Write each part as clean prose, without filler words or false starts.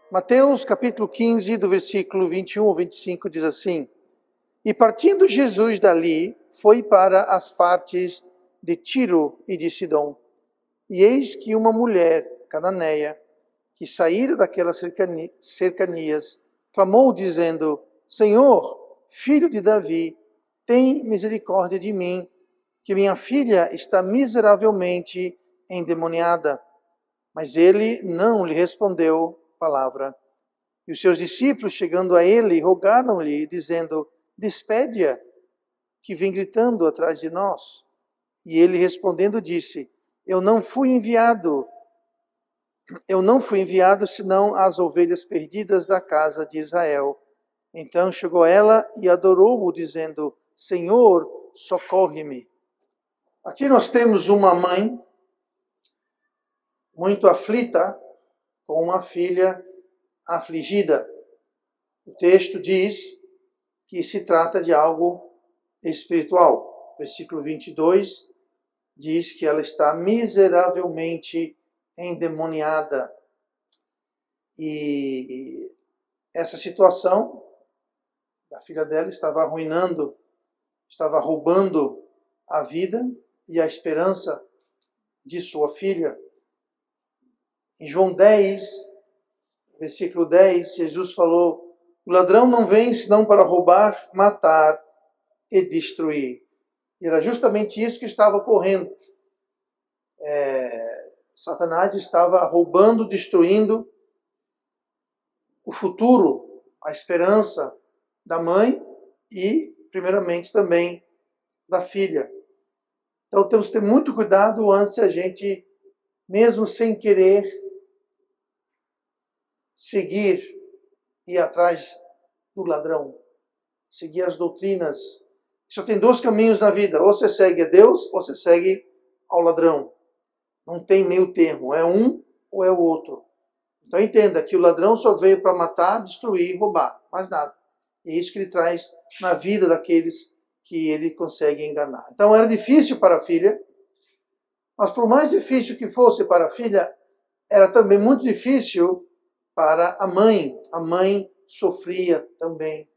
Mateus capítulo 15, do versículo 21 ao 25, diz assim: E partindo Jesus dali, foi para as partes de Tiro e de Sidom. E eis que uma mulher cananeia, que saíra daquelas cercanias, clamou dizendo: Senhor, filho de Davi, tem misericórdia de mim, que minha filha está miseravelmente endemoniada. Mas ele não lhe respondeu palavra. E os seus discípulos, chegando a ele, rogaram-lhe, dizendo: Despede-a, que vem gritando atrás de nós. E ele respondendo disse: Eu não fui enviado senão às ovelhas perdidas da casa de Israel. Então chegou ela e adorou-o, dizendo: Senhor, socorre-me. Aqui nós temos uma mãe muito aflita com uma filha afligida. O texto diz que se trata de algo espiritual. Versículo 22 diz que ela está miseravelmente endemoniada. E essa situação da filha dela estava arruinando, estava roubando a vida e a esperança de sua filha. Em João 10, versículo 10, Jesus falou: O ladrão não vem senão para roubar, matar e destruir. E era justamente isso que estava ocorrendo. Satanás estava roubando, destruindo o futuro, a esperança da mãe e, primeiramente, também da filha. Então temos que ter muito cuidado antes de a gente, mesmo sem querer, seguir e ir atrás do ladrão, seguir as doutrinas. Só tem dois caminhos na vida: ou você segue a Deus, ou você segue ao ladrão. Não tem meio termo, é um ou é o outro. Então entenda que o ladrão só veio para matar, destruir e roubar, mais nada. E é isso que ele traz na vida daqueles que ele consegue enganar. Então era difícil para a filha, mas por mais difícil que fosse para a filha, era também muito difícil para a mãe. A mãe sofria também.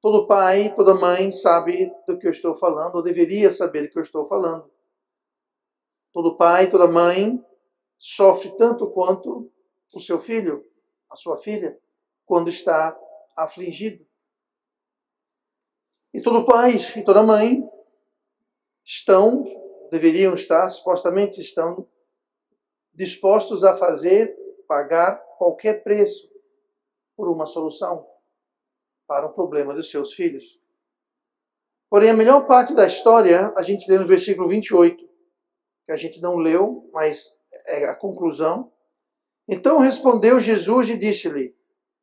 Todo pai, toda mãe sabe do que eu estou falando, ou deveria saber do que eu estou falando. Todo pai, toda mãe sofre tanto quanto o seu filho, a sua filha, quando está afligido. E todo pai e toda mãe deveriam estar, supostamente estão, dispostos a pagar qualquer preço por uma solução para o problema dos seus filhos. Porém, a melhor parte da história a gente lê no versículo 28, que a gente não leu, mas é a conclusão. Então respondeu Jesus e disse-lhe: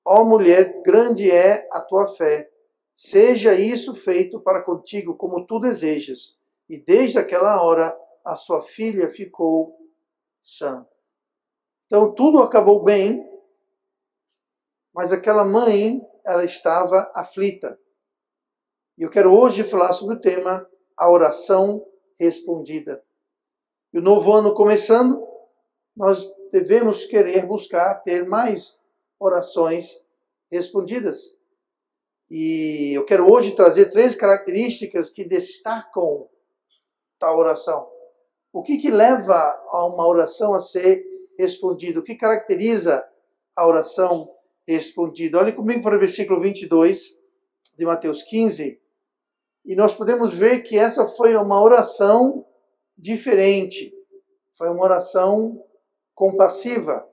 Ó mulher, grande é a tua fé. Seja isso feito para contigo como tu desejas. E desde aquela hora a sua filha ficou sã. Então tudo acabou bem, mas aquela mãe, ela estava aflita. E eu quero hoje falar sobre o tema a oração respondida. E o novo ano começando, nós devemos querer buscar ter mais orações respondidas. E eu quero hoje trazer 3 características que destacam tal oração. O que leva a uma oração a ser respondida? O que caracteriza a oração respondida? Olhe comigo para o versículo 22 de Mateus 15, e nós podemos ver que essa foi uma oração diferente. Foi uma oração compassiva.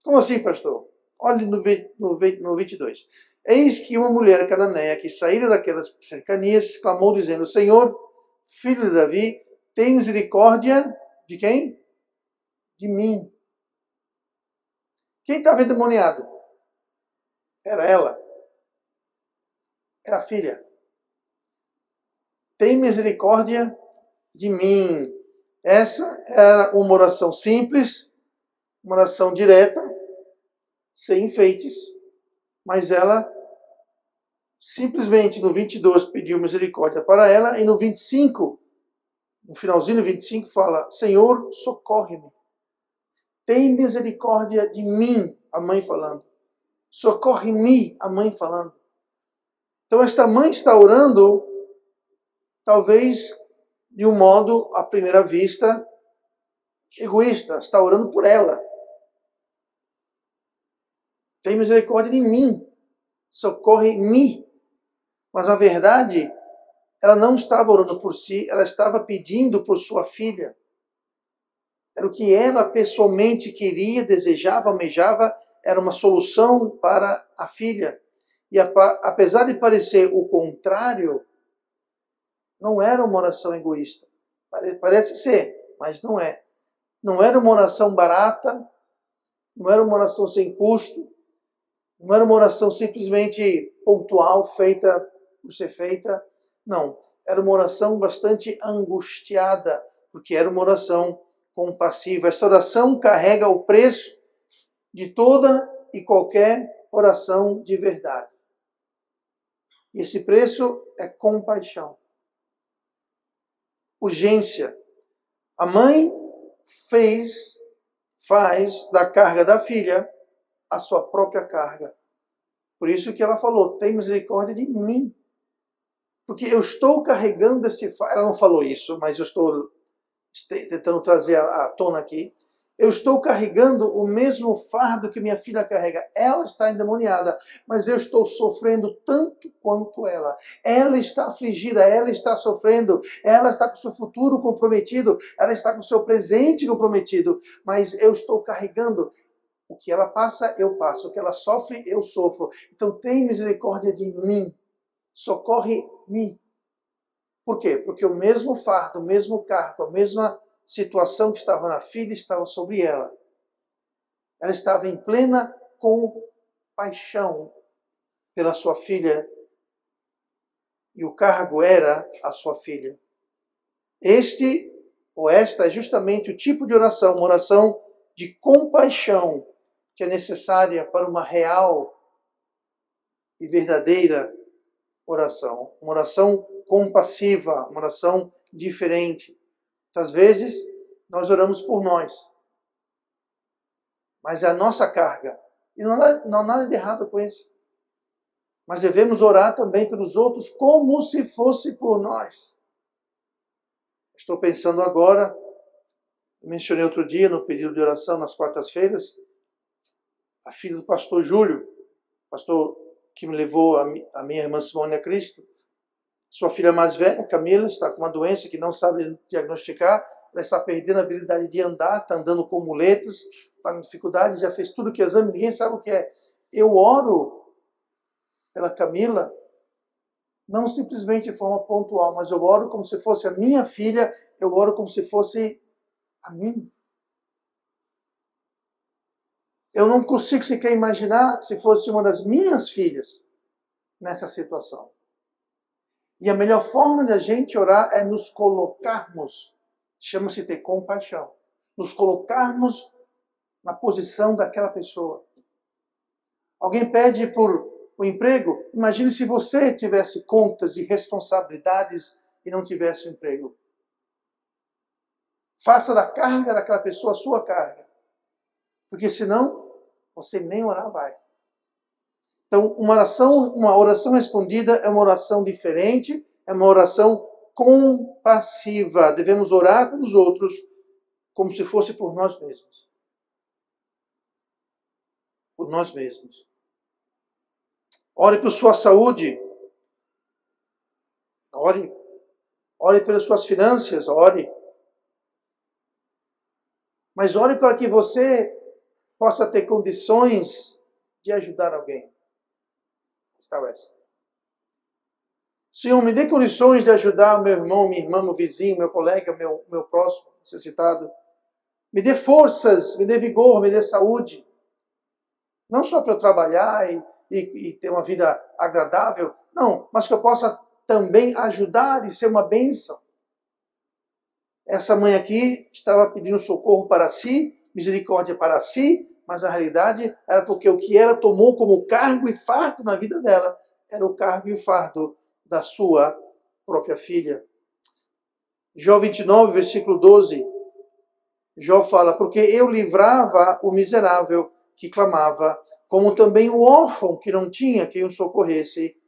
Como assim, pastor? Olhe no 22. Eis que uma mulher cananeia que saíra daquelas cercanias clamou dizendo: Senhor, filho de Davi, tem misericórdia de quem? De mim. Quem estava endemoniado? Era ela. Era a filha. Tem misericórdia de mim. Essa era uma oração simples, uma oração direta, sem enfeites, mas ela simplesmente no 22 pediu misericórdia para ela, e no 25, no finalzinho do 25, fala: Senhor, socorre-me. Tem misericórdia de mim, a mãe falando. Socorre-me, a mãe falando. Então esta mãe está orando, talvez de um modo, à primeira vista, egoísta. Está orando por ela. Tem misericórdia de mim. Socorre-me. Mas a verdade, ela não estava orando por si, ela estava pedindo por sua filha. Era o que ela pessoalmente queria, desejava, almejava, era uma solução para a filha. E apesar de parecer o contrário, não era uma oração egoísta. Parece ser, mas não é. Não era uma oração barata, não era uma oração sem custo, não era uma oração simplesmente pontual, feita por ser feita. Não, era uma oração bastante angustiada, porque era uma oração compassiva. Essa oração carrega o preço de toda e qualquer oração de verdade. E esse preço é compaixão. Urgência. A mãe faz da carga da filha a sua própria carga. Por isso que ela falou, tem misericórdia de mim. Porque eu estou carregando esse fardo. Ela não falou isso, mas eu estou tentando trazer à tona aqui. Eu estou carregando o mesmo fardo que minha filha carrega. Ela está endemoniada, mas eu estou sofrendo tanto quanto ela. Ela está afligida, ela está sofrendo, ela está com o seu futuro comprometido, ela está com o seu presente comprometido, mas eu estou carregando. O que ela passa, eu passo. O que ela sofre, eu sofro. Então tem misericórdia de mim. Socorre-me. Por quê? Porque o mesmo fardo, o mesmo cargo, a mesma situação que estava na filha estava sobre ela. Ela estava em plena compaixão pela sua filha e o cargo era a sua filha. Este ou esta é justamente o tipo de oração, uma oração de compaixão que é necessária para uma real e verdadeira oração. Uma oração compassiva, uma oração diferente. Muitas vezes, nós oramos por nós. Mas é a nossa carga. E não há nada de errado com isso. Mas devemos orar também pelos outros como se fosse por nós. Estou pensando agora, mencionei outro dia no pedido de oração nas quartas-feiras, a filha do pastor Júlio, pastor que me levou a minha irmã Simone a Cristo. Sua filha mais velha, Camila, está com uma doença que não sabe diagnosticar. Ela está perdendo a habilidade de andar, está andando com muletas, está com dificuldade, já fez tudo que é exame, ninguém sabe o que é. Eu oro pela Camila, não simplesmente de forma pontual, mas eu oro como se fosse a minha filha, eu oro como se fosse a mim. Eu não consigo sequer imaginar se fosse uma das minhas filhas nessa situação. E a melhor forma de a gente orar é nos colocarmos, chama-se ter compaixão, nos colocarmos na posição daquela pessoa. Alguém pede por um emprego? Imagine se você tivesse contas e responsabilidades e não tivesse um emprego. Faça da carga daquela pessoa a sua carga. Porque senão, você nem orar vai. Então, uma oração respondida é uma oração diferente, é uma oração compassiva. Devemos orar pelos outros como se fosse por nós mesmos. Por nós mesmos. Ore por sua saúde. Ore. Ore pelas suas finanças. Ore. Mas ore para que você possa ter condições de ajudar alguém. Está essa. Senhor, me dê condições de ajudar meu irmão, minha irmã, meu vizinho, meu colega, meu próximo necessitado. Me dê forças, me dê vigor, me dê saúde. Não só para eu trabalhar e ter uma vida agradável, não, mas que eu possa também ajudar e ser uma bênção. Essa mãe aqui estava pedindo socorro para si, misericórdia para si, mas a realidade era porque o que ela tomou como cargo e fardo na vida dela era o cargo e o fardo da sua própria filha. Jó 29, versículo 12, Jó fala, porque eu livrava o miserável que clamava, como também o órfão que não tinha quem o socorresse.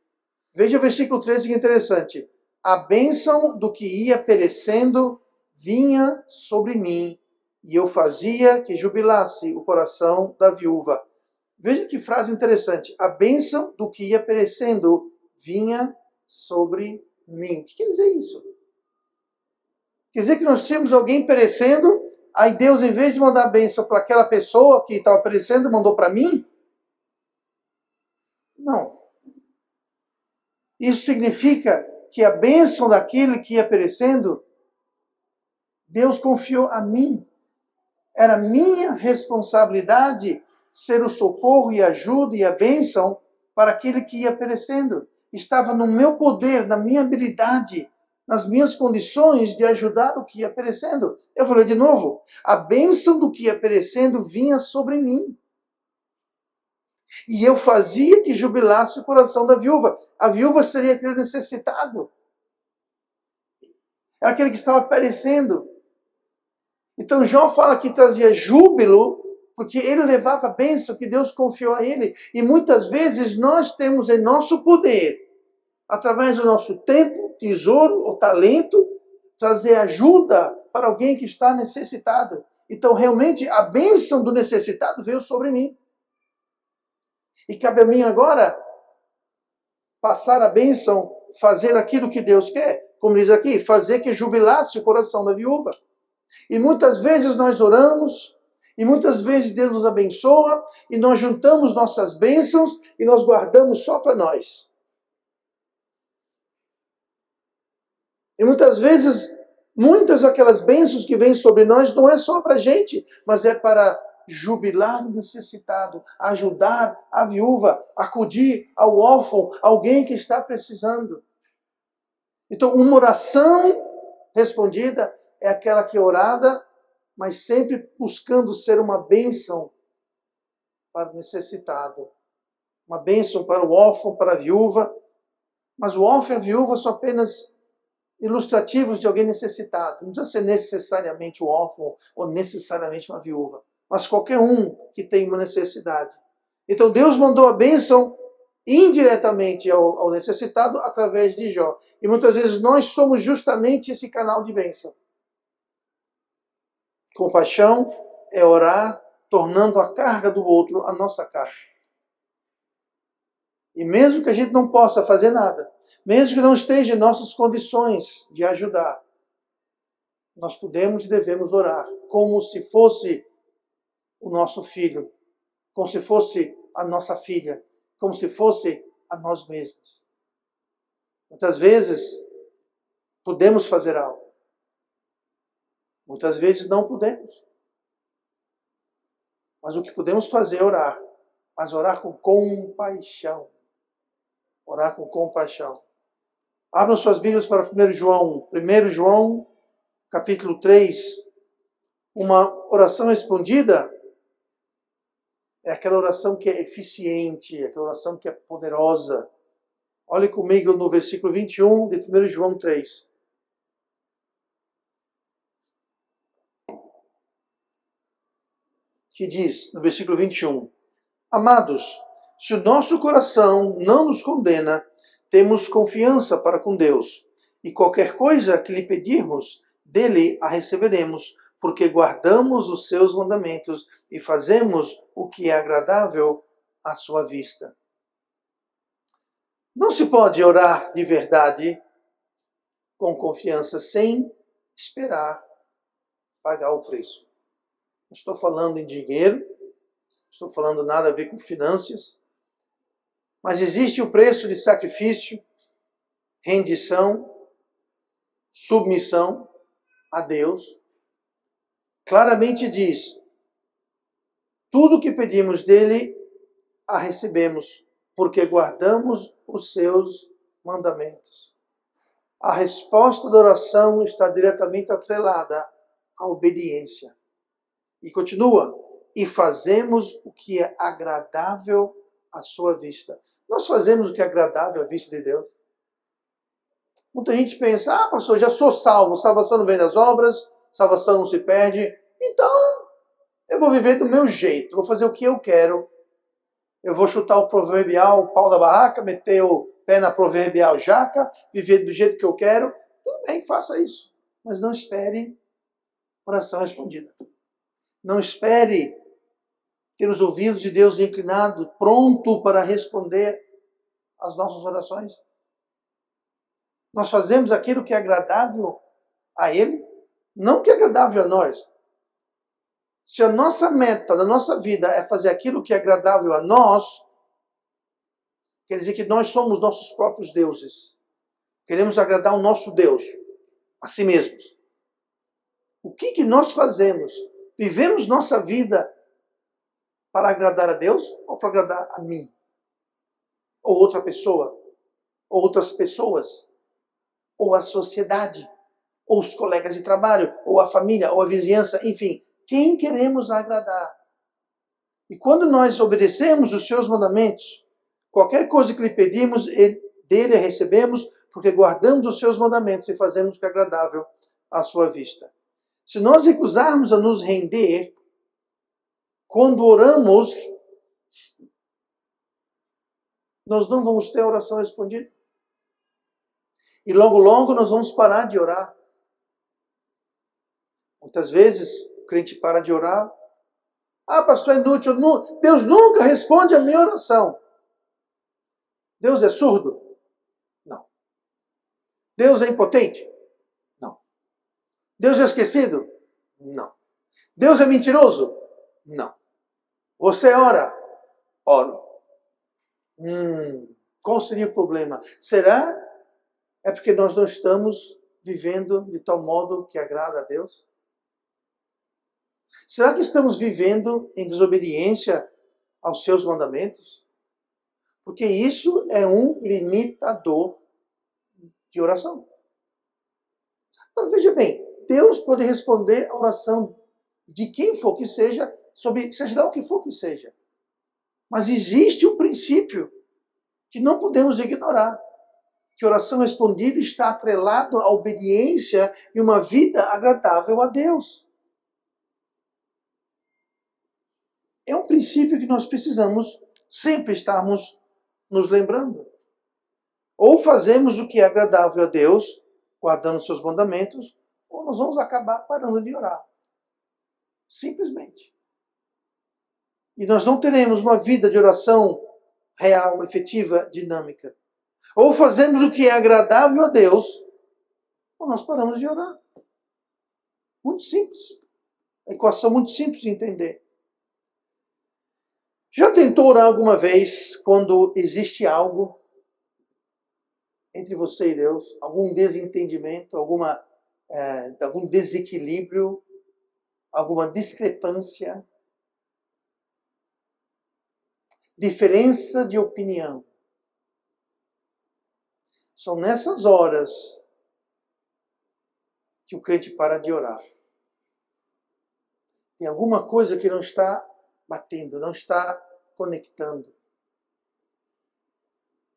Veja o versículo 13, que é interessante. A bênção do que ia perecendo vinha sobre mim, e eu fazia que jubilasse o coração da viúva. Veja que frase interessante. A bênção do que ia perecendo vinha sobre mim. O que quer dizer isso? Quer dizer que nós tínhamos alguém perecendo, aí Deus, em vez de mandar a bênção para aquela pessoa que estava perecendo, mandou para mim? Não. Isso significa que a bênção daquele que ia perecendo, Deus confiou a mim. Era minha responsabilidade ser o socorro e a ajuda e a bênção para aquele que ia perecendo. Estava no meu poder, na minha habilidade, nas minhas condições de ajudar o que ia perecendo. Eu falei de novo, a bênção do que ia perecendo vinha sobre mim. E eu fazia que jubilasse o coração da viúva. A viúva seria aquele necessitado. Era aquele que estava perecendo. Então Jó fala que trazia júbilo, porque ele levava a bênção que Deus confiou a ele. E muitas vezes nós temos em nosso poder, através do nosso tempo, tesouro ou talento, trazer ajuda para alguém que está necessitado. Então realmente a bênção do necessitado veio sobre mim. E cabe a mim agora passar a bênção, fazer aquilo que Deus quer. Como diz aqui, fazer que jubilasse o coração da viúva. E muitas vezes nós oramos, e muitas vezes Deus nos abençoa, e nós juntamos nossas bênçãos e nós guardamos só para nós. E muitas vezes, muitas daquelas bênçãos que vêm sobre nós não é só para a gente, mas é para jubilar o necessitado, ajudar a viúva, acudir ao órfão, alguém que está precisando. Então, uma oração respondida é aquela que é orada, mas sempre buscando ser uma bênção para o necessitado. Uma bênção para o órfão, para a viúva. Mas o órfão e a viúva são apenas ilustrativos de alguém necessitado. Não precisa ser necessariamente o órfão ou necessariamente uma viúva. Mas qualquer um que tem uma necessidade. Então Deus mandou a bênção indiretamente ao necessitado através de Jó. E muitas vezes nós somos justamente esse canal de bênção. Compaixão é orar, tornando a carga do outro a nossa carga. E mesmo que a gente não possa fazer nada, mesmo que não esteja em nossas condições de ajudar, nós podemos e devemos orar como se fosse o nosso filho, como se fosse a nossa filha, como se fosse a nós mesmos. Muitas vezes podemos fazer algo. Muitas vezes não podemos. Mas o que podemos fazer é orar. Mas orar com compaixão. Orar com compaixão. Abram suas Bíblias para 1 João. 1 João, capítulo 3. Uma oração respondida é aquela oração que é eficiente, aquela oração que é poderosa. Olhe comigo no versículo 21 de 1 João 3. Que diz, no versículo 21, Amados, se o nosso coração não nos condena, temos confiança para com Deus, e qualquer coisa que lhe pedirmos, dele a receberemos, porque guardamos os seus mandamentos e fazemos o que é agradável à sua vista. Não se pode orar de verdade com confiança sem esperar pagar o preço. Não estou falando em dinheiro, não estou falando nada a ver com finanças, mas existe o preço de sacrifício, rendição, submissão a Deus. Claramente diz, tudo que pedimos dele, a recebemos, porque guardamos os seus mandamentos. A resposta da oração está diretamente atrelada à obediência. E continua, e fazemos o que é agradável à sua vista. Nós fazemos o que é agradável à vista de Deus. Muita gente pensa, pastor, já sou salvo, salvação não vem das obras, salvação não se perde, então eu vou viver do meu jeito, vou fazer o que eu quero eu vou chutar o proverbial pau da barraca, meter o pé na proverbial jaca, viver do jeito que eu quero. Tudo bem, faça isso. Mas não espere oração respondida. Não espere ter os ouvidos de Deus inclinados, pronto para responder às nossas orações. Nós fazemos aquilo que é agradável a Ele, não que é agradável a nós. Se a nossa meta da nossa vida é fazer aquilo que é agradável a nós, quer dizer que nós somos nossos próprios deuses. Queremos agradar o nosso Deus, a si mesmos. O que nós fazemos? Vivemos nossa vida para agradar a Deus ou para agradar a mim? Ou outra pessoa? Ou outras pessoas? Ou a sociedade? Ou os colegas de trabalho? Ou a família? Ou a vizinhança? Enfim, quem queremos agradar? E quando nós obedecemos os seus mandamentos, qualquer coisa que lhe pedimos, dele recebemos, porque guardamos os seus mandamentos e fazemos o que é agradável à sua vista. Se nós recusarmos a nos render, quando oramos, nós não vamos ter a oração respondida. E logo, logo nós vamos parar de orar. Muitas vezes o crente para de orar. Ah, pastor, é inútil. Deus nunca responde a minha oração. Deus é surdo? Não. Deus é impotente? Não. Deus é esquecido? Não. Deus é mentiroso? Não. Você ora? Oro. Qual seria o problema? Será é porque nós não estamos vivendo de tal modo que agrada a Deus? Será que estamos vivendo em desobediência aos seus mandamentos? Porque isso é um limitador de oração. Então veja bem, Deus pode responder a oração de quem for que seja, sobre seja lá o que for que seja. Mas existe um princípio que não podemos ignorar. Que oração respondida está atrelado à obediência e uma vida agradável a Deus. É um princípio que nós precisamos sempre estarmos nos lembrando. Ou fazemos o que é agradável a Deus, guardando seus mandamentos, ou nós vamos acabar parando de orar. Simplesmente. E nós não teremos uma vida de oração real, efetiva, dinâmica. Ou fazemos o que é agradável a Deus, ou nós paramos de orar. Muito simples. A equação muito simples de entender. Já tentou orar alguma vez quando existe algo entre você e Deus? Algum desentendimento, algum desequilíbrio, alguma discrepância? Diferença de opinião. São nessas horas que o crente para de orar. Tem alguma coisa que não está batendo, não está conectando.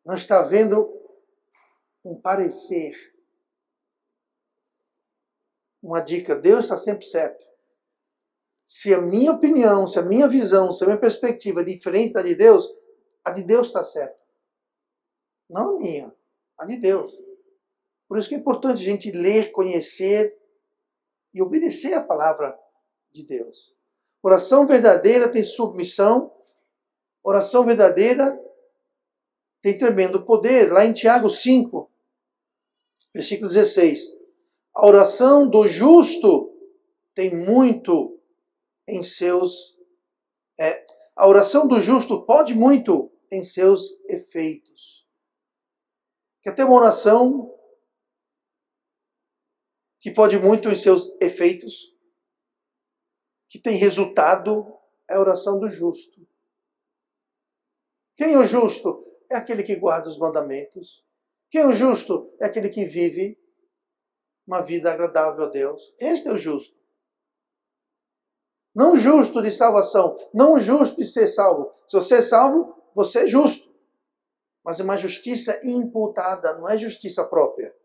Não está vendo um parecer. Uma dica, Deus está sempre certo. Se a minha opinião, se a minha visão, se a minha perspectiva é diferente da de Deus, a de Deus está certa. Não a minha, a de Deus. Por isso que é importante a gente ler, conhecer e obedecer a palavra de Deus. Oração verdadeira tem submissão. Oração verdadeira tem tremendo poder. Lá em Tiago 5, versículo 16. A oração do justo tem muito em seus... a oração do justo pode muito em seus efeitos. Quer ter uma oração que pode muito em seus efeitos? Que tem resultado? É a oração do justo. Quem é o justo? É aquele que guarda os mandamentos. Quem é o justo? É aquele que vive uma vida agradável a Deus. Este é o justo. Não justo de salvação. Não justo de ser salvo. Se você é salvo, você é justo. Mas é uma justiça imputada, não é justiça própria.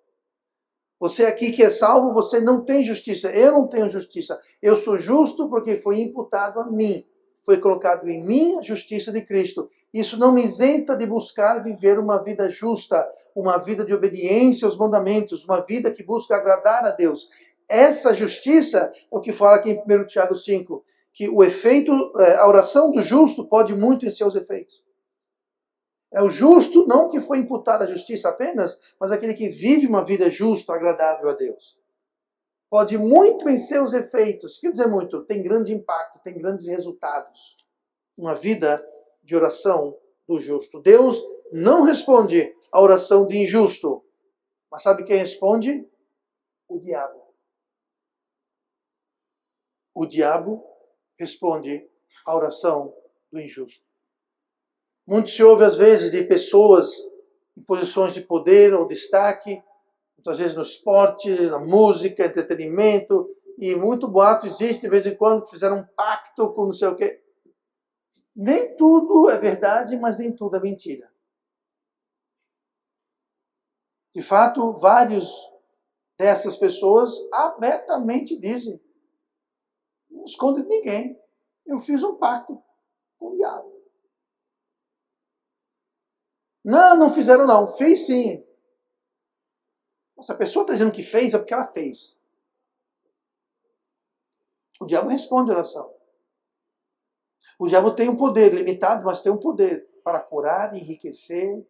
Você aqui que é salvo, você não tem justiça. Eu não tenho justiça. Eu sou justo porque foi imputado a mim. foi colocado em mim a justiça de Cristo. Isso não me isenta de buscar viver uma vida justa, uma vida de obediência aos mandamentos, uma vida que busca agradar a Deus. Essa justiça é o que fala aqui em 1 Tiago 5, que o efeito, a oração do justo pode muito em seus efeitos. É o justo, não que foi imputado a justiça apenas, mas aquele que vive uma vida justa, agradável a Deus. Pode muito em seus efeitos, quer dizer muito, tem grande impacto, tem grandes resultados. Uma vida de oração do justo. Deus não responde a oração do injusto, mas sabe quem responde? O diabo. O diabo responde à oração do injusto. Muito se ouve às vezes de pessoas em posições de poder ou destaque, muitas vezes no esporte, na música, entretenimento, e muito boato existe de vez em quando que fizeram um pacto com não sei o quê. Nem tudo é verdade, mas nem tudo é mentira. De fato, vários dessas pessoas abertamente dizem, não esconde de ninguém, eu fiz um pacto com o diabo. Não, não fizeram não, fez sim. Se a pessoa está dizendo que fez, é porque ela fez. O diabo responde a oração. O diabo tem um poder limitado, mas tem um poder para curar, enriquecer.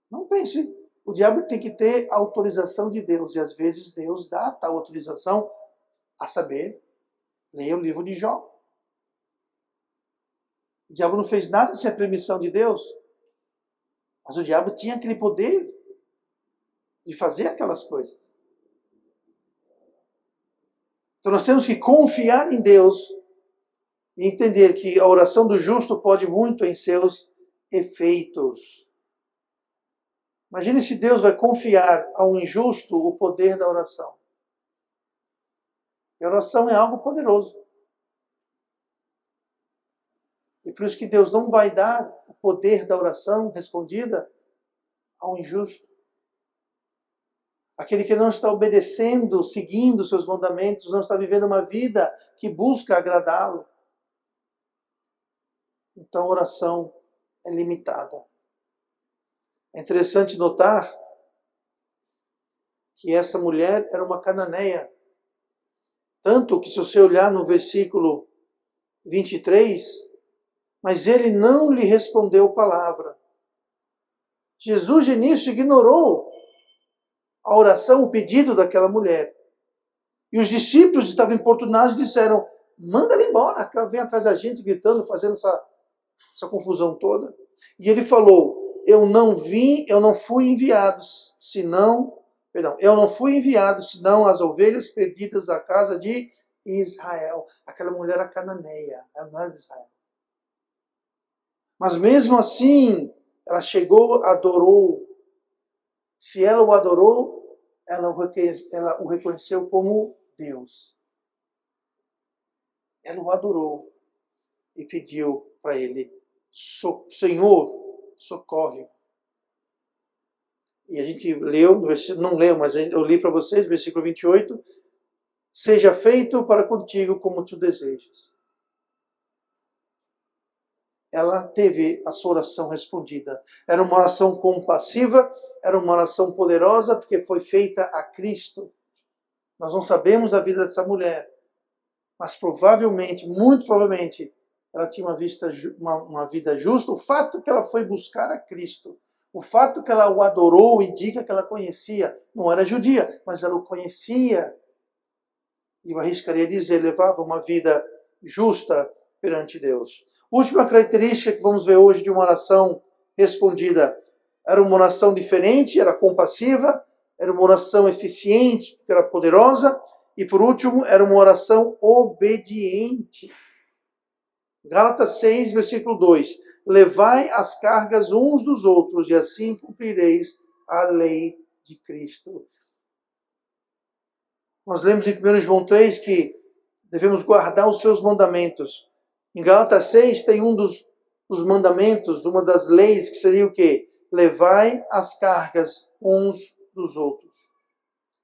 Não pense. O diabo tem que ter a autorização de Deus. E às vezes Deus dá tal autorização, a saber, leia o livro de Jó. O diabo não fez nada sem a permissão de Deus. Mas o diabo tinha aquele poder de fazer aquelas coisas. Então nós temos que confiar em Deus e entender que a oração do justo pode muito em seus efeitos. Imagine se Deus vai confiar ao injusto o poder da oração. E a oração é algo poderoso. E por isso que Deus não vai dar o poder da oração respondida ao injusto. Aquele que não está obedecendo, seguindo seus mandamentos, não está vivendo uma vida que busca agradá-lo. Então a oração é limitada. É interessante notar que essa mulher era uma cananeia. Tanto que se você olhar no versículo 23, mas ele não lhe respondeu palavra. Jesus, de início, ignorou a oração, o pedido daquela mulher. E os discípulos estavam importunados e disseram, manda ela embora, que ela vem atrás da gente gritando, fazendo essa confusão toda. E ele falou, eu não fui enviado, senão as ovelhas perdidas da casa de Israel. Aquela mulher era cananeia, ela não era de Israel. Mas mesmo assim, ela chegou, adorou. Se ela o adorou, ela o reconheceu como Deus. Ela o adorou e pediu para ele, Senhor, socorre. E a gente leu, não leu, mas eu li para vocês, versículo 28, seja feito para contigo como tu desejas. Ela teve a sua oração respondida. Era uma oração compassiva, era uma oração poderosa, porque foi feita a Cristo. Nós não sabemos a vida dessa mulher, mas provavelmente, muito provavelmente, ela tinha uma vida justa. O fato que ela foi buscar a Cristo, o fato que ela o adorou, indica que ela conhecia. Não era judia, mas ela o conhecia. E eu arriscaria dizer, levava uma vida justa perante Deus. Última característica que vamos ver hoje de uma oração respondida. Era uma oração diferente, era compassiva, era uma oração eficiente, porque era poderosa. E por último, era uma oração obediente. Gálatas 6, versículo 2. Levai as cargas uns dos outros, e assim cumprireis a lei de Cristo. Nós lemos em 1 João 3 que devemos guardar os seus mandamentos. Em Gálatas 6 tem um dos mandamentos, uma das leis, que seria o quê? Levai as cargas uns dos outros.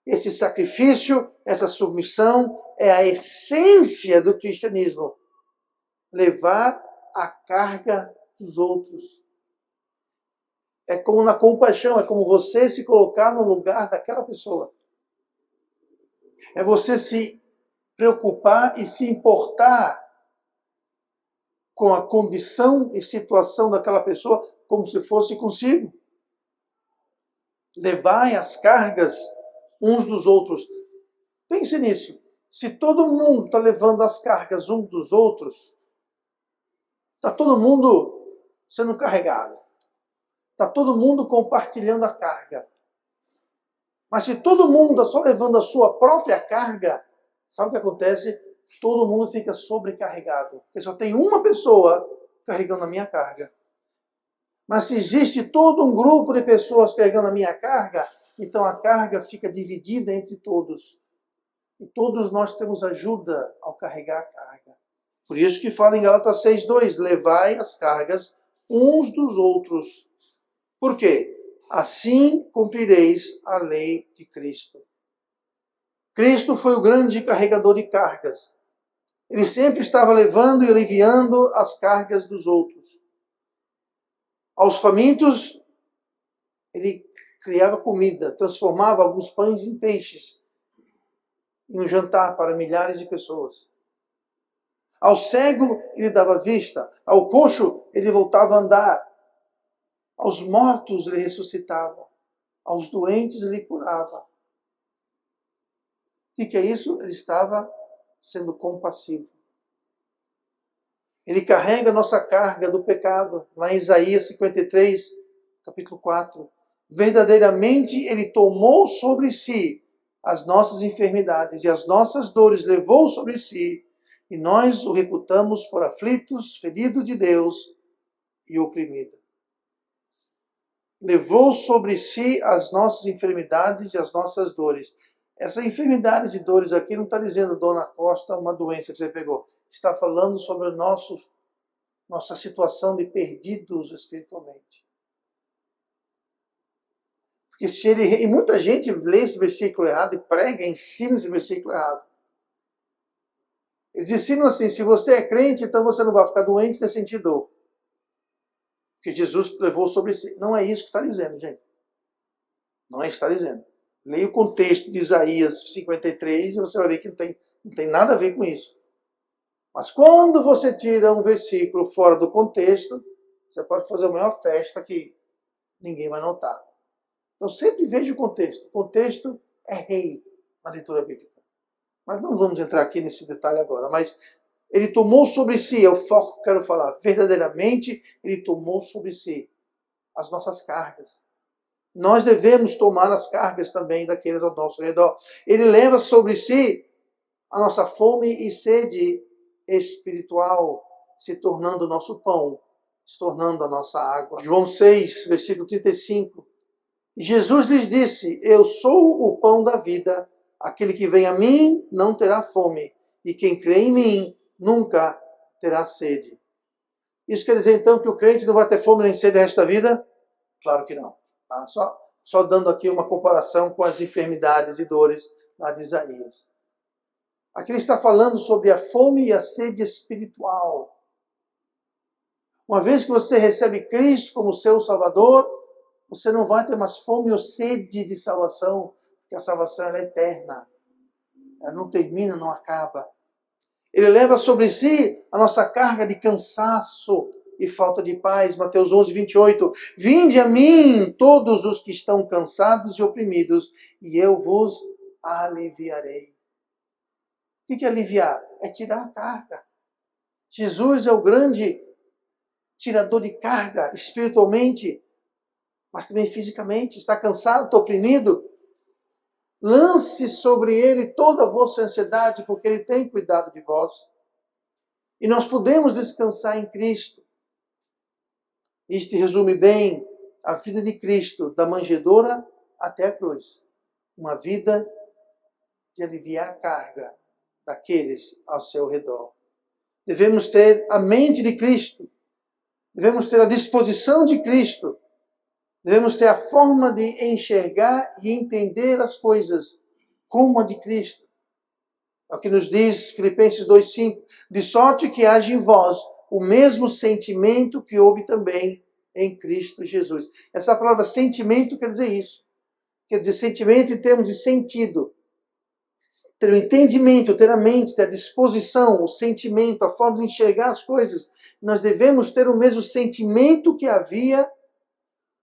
Esse sacrifício, essa submissão é a essência do cristianismo. levar a carga dos outros. É como na compaixão, é como você se colocar no lugar daquela pessoa. É você se preocupar e se importar com a condição e situação daquela pessoa como se fosse consigo. Levai as cargas uns dos outros. Pense nisso. Se todo mundo está levando as cargas uns dos outros, está todo mundo sendo carregado. Está todo mundo compartilhando a carga. Mas se todo mundo está só levando a sua própria carga, sabe o que acontece? Todo mundo fica sobrecarregado. Porque só tem uma pessoa carregando a minha carga. Mas se existe todo um grupo de pessoas carregando a minha carga, então a carga fica dividida entre todos. E todos nós temos ajuda ao carregar a carga. Por isso que fala em Gálatas 6:2, levai as cargas uns dos outros. Por quê? Assim cumprireis a lei de Cristo. Cristo foi o grande carregador de cargas. Ele sempre estava levando e aliviando as cargas dos outros. Aos famintos, ele criava comida, transformava alguns pães em peixes, em um jantar para milhares de pessoas. Ao cego, ele dava vista. Ao coxo, ele voltava a andar. Aos mortos, ele ressuscitava. Aos doentes, ele curava. O que é isso? Ele estava sendo compassivo. Ele carrega a nossa carga do pecado. Lá em Isaías 53, capítulo 4. Verdadeiramente, ele tomou sobre si as nossas enfermidades e as nossas dores levou sobre si, e nós o reputamos por aflitos, ferido de Deus e oprimido. Levou sobre si as nossas enfermidades e as nossas dores. Essas enfermidades e dores aqui não está dizendo, Dona Costa, uma doença que você pegou. Está falando sobre a nossa situação de perdidos espiritualmente. Porque se ele, e muita gente lê esse versículo errado e prega, ensina esse versículo errado. Eles ensinam assim, se você é crente, então você não vai ficar doente nem sentir dor. Que Jesus levou sobre si. Não é isso que está dizendo, gente. Não é isso que está dizendo. Leia o contexto de Isaías 53 e você vai ver que não tem nada a ver com isso. Mas quando você tira um versículo fora do contexto, você pode fazer a maior festa que ninguém vai notar. Então sempre veja o contexto. O contexto é rei na leitura bíblica. Mas não vamos entrar aqui nesse detalhe agora. Mas ele tomou sobre si, é o foco que eu quero falar. Verdadeiramente, ele tomou sobre si as nossas cargas. Nós devemos tomar as cargas também daqueles ao nosso redor. Ele leva sobre si a nossa fome e sede espiritual, se tornando o nosso pão, se tornando a nossa água. João 6, versículo 35. E Jesus lhes disse, eu sou o pão da vida, aquele que vem a mim não terá fome, e quem crê em mim nunca terá sede. Isso quer dizer então que o crente não vai ter fome nem sede no resto da vida? Claro que não. Tá? Só dando aqui uma comparação com as enfermidades e dores lá de Isaías. Aqui ele está falando sobre a fome e a sede espiritual. Uma vez que você recebe Cristo como seu Salvador, você não vai ter mais fome ou sede de salvação, porque a salvação é eterna. Ela não termina, não acaba. Ele leva sobre si a nossa carga de cansaço e falta de paz. Mateus 11, 28. Vinde a mim todos os que estão cansados e oprimidos, e eu vos aliviarei. O que é aliviar? É tirar a carga. Jesus é o grande tirador de carga espiritualmente, mas também fisicamente. Está cansado, está oprimido? Lance sobre ele toda a vossa ansiedade, porque ele tem cuidado de vós. E nós podemos descansar em Cristo. Isto resume bem a vida de Cristo, da manjedoura até a cruz. Uma vida de aliviar a carga daqueles ao seu redor. Devemos ter a mente de Cristo. Devemos ter a disposição de Cristo. Devemos ter a forma de enxergar e entender as coisas como a de Cristo. É o que nos diz Filipenses 2,5. De sorte que haja em vós o mesmo sentimento que houve também em Cristo Jesus. Essa palavra sentimento quer dizer isso. Quer dizer sentimento em termos de sentido. Ter o entendimento, ter a mente, ter a disposição, o sentimento, a forma de enxergar as coisas. Nós devemos ter o mesmo sentimento que havia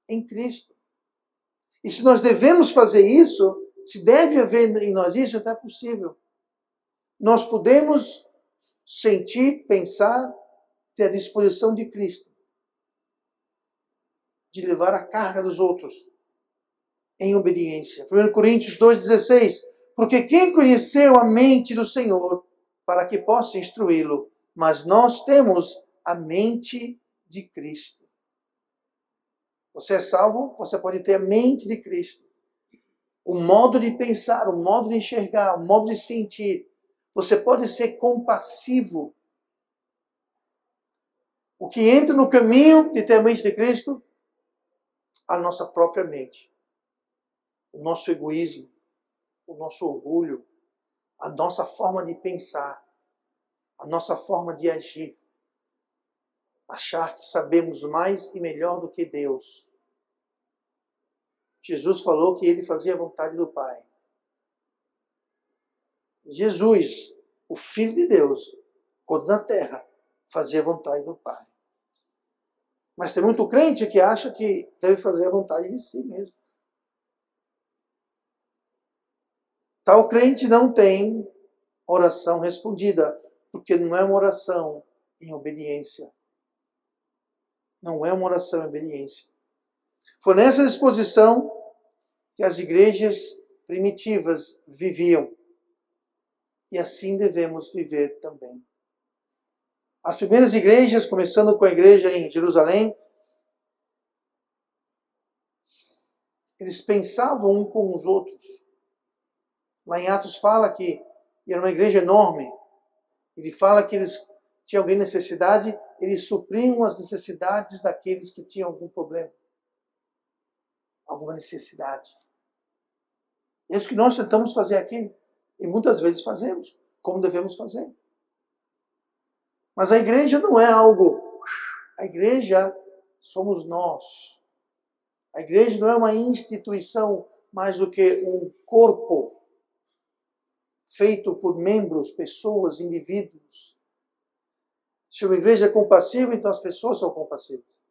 em Cristo. E se nós devemos fazer isso, se deve haver em nós isso, então é possível. Nós podemos sentir, pensar, ter a disposição de Cristo, de levar a carga dos outros em obediência. 1 Coríntios 2,16. Porque quem conheceu a mente do Senhor para que possa instruí-lo? Mas nós temos a mente de Cristo. Você é salvo, você pode ter a mente de Cristo. O modo de pensar, o modo de enxergar, o modo de sentir. Você pode ser compassivo. O que entra no caminho de ter a mente de Cristo? A nossa própria mente. O nosso egoísmo, o nosso orgulho, a nossa forma de pensar, a nossa forma de agir. Achar que sabemos mais e melhor do que Deus. Jesus falou que ele fazia a vontade do Pai. Jesus, o Filho de Deus, quando na terra, fazia a vontade do Pai. Mas tem muito crente que acha que deve fazer a vontade de si mesmo. Tal crente não tem oração respondida, porque não é uma oração em obediência. Não é uma oração em obediência. Foi nessa disposição que as igrejas primitivas viviam. E assim devemos viver também. As primeiras igrejas, começando com a igreja em Jerusalém, eles pensavam um com os outros. Lá em Atos fala que era uma igreja enorme. Ele fala que eles tinham alguém necessidade, eles supriam as necessidades daqueles que tinham algum problema, alguma necessidade. É isso que nós tentamos fazer aqui. E muitas vezes fazemos, como devemos fazer. Mas a igreja não é algo. A igreja somos nós. A igreja não é uma instituição mais do que um corpo feito por membros, pessoas, indivíduos. Se uma igreja é compassiva, então as pessoas são compassivas.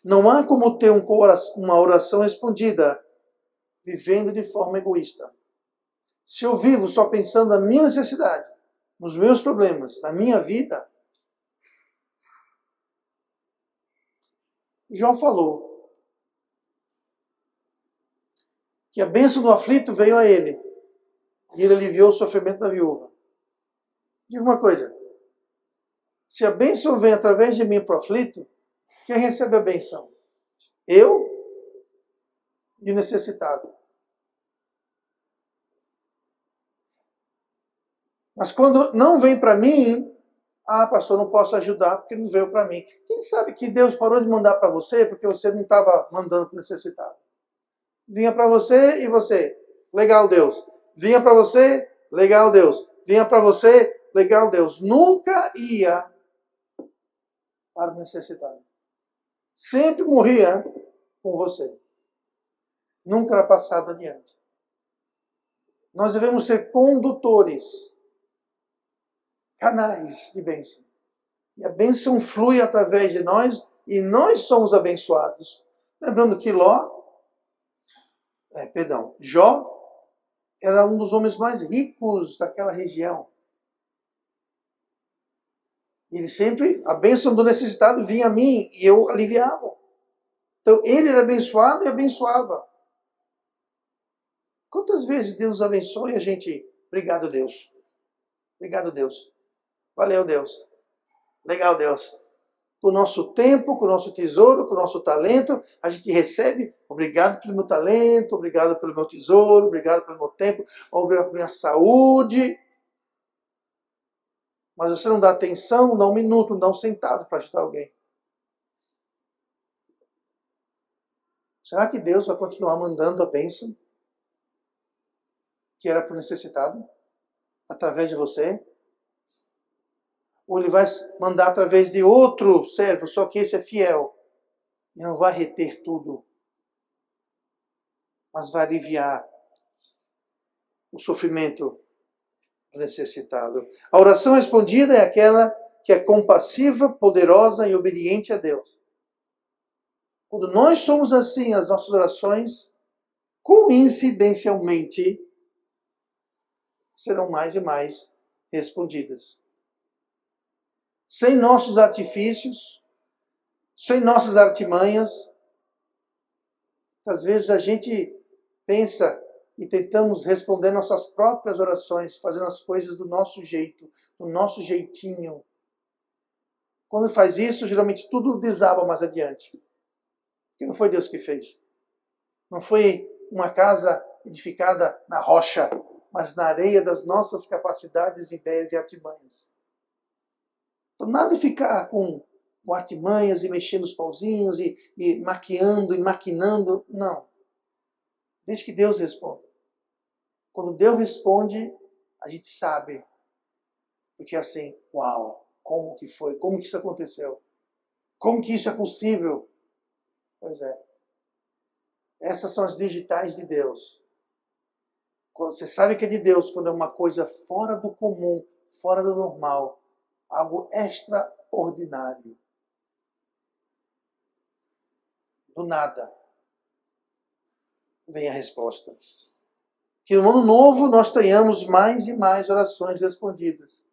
Não há como ter uma oração respondida vivendo de forma egoísta. Se eu vivo só pensando na minha necessidade, nos meus problemas, na minha vida, Jó falou que a bênção do aflito veio a ele e ele aliviou o sofrimento da viúva. Diga uma coisa, se a bênção vem através de mim para o aflito, quem recebe a bênção? Eu e o necessitado. Mas quando não vem para mim, pastor, não posso ajudar porque não veio para mim. Quem sabe que Deus parou de mandar para você porque você não estava mandando para o necessitado? Vinha para você e você, legal Deus. Vinha para você, legal Deus. Vinha para você, legal Deus. Nunca ia para o necessitado. Sempre morria com você. Nunca era passado adiante. Nós devemos ser condutores, canais de bênção. E a bênção flui através de nós e nós somos abençoados. Lembrando que Jó era um dos homens mais ricos daquela região. Ele sempre, a bênção do necessitado vinha a mim e eu aliviava. Então ele era abençoado e abençoava. Quantas vezes Deus nos abençoa e a gente, obrigado Deus. Obrigado Deus. Valeu Deus. Legal Deus. Com o nosso tempo, com o nosso tesouro, com o nosso talento, a gente recebe, obrigado pelo meu talento, obrigado pelo meu tesouro, obrigado pelo meu tempo, obrigado pela minha saúde. Mas você não dá atenção, não dá um minuto, não dá um centavo para ajudar alguém. Será que Deus vai continuar mandando a bênção que era para o necessitado? através de você? Ou Ele vai mandar através de outro servo, só que esse é fiel e não vai reter tudo, mas vai aliviar o sofrimento do necessitado. A oração respondida é aquela que é compassiva, poderosa e obediente a Deus. Quando nós somos assim, as nossas orações, coincidencialmente, serão mais e mais respondidas. Sem nossos artifícios, sem nossas artimanhas. Às vezes a gente pensa e tentamos responder nossas próprias orações, fazendo as coisas do nosso jeito, do nosso jeitinho. Quando faz isso, geralmente tudo desaba mais adiante. Porque não foi Deus que fez. Não foi uma casa edificada na rocha, mas na areia das nossas capacidades, ideias e artimanhas. Então, nada de ficar com artimanhas e mexendo os pauzinhos e maquiando e maquinando. Não. Deixe que Deus responda. Quando Deus responde, a gente sabe. Porque assim, uau, como que foi? Como que isso aconteceu? Como que isso é possível? Pois é. Essas são as digitais de Deus. Quando você sabe que é de Deus, quando é uma coisa fora do comum, fora do normal, algo extraordinário. Do nada vem a resposta. Que no ano novo nós tenhamos mais e mais orações respondidas.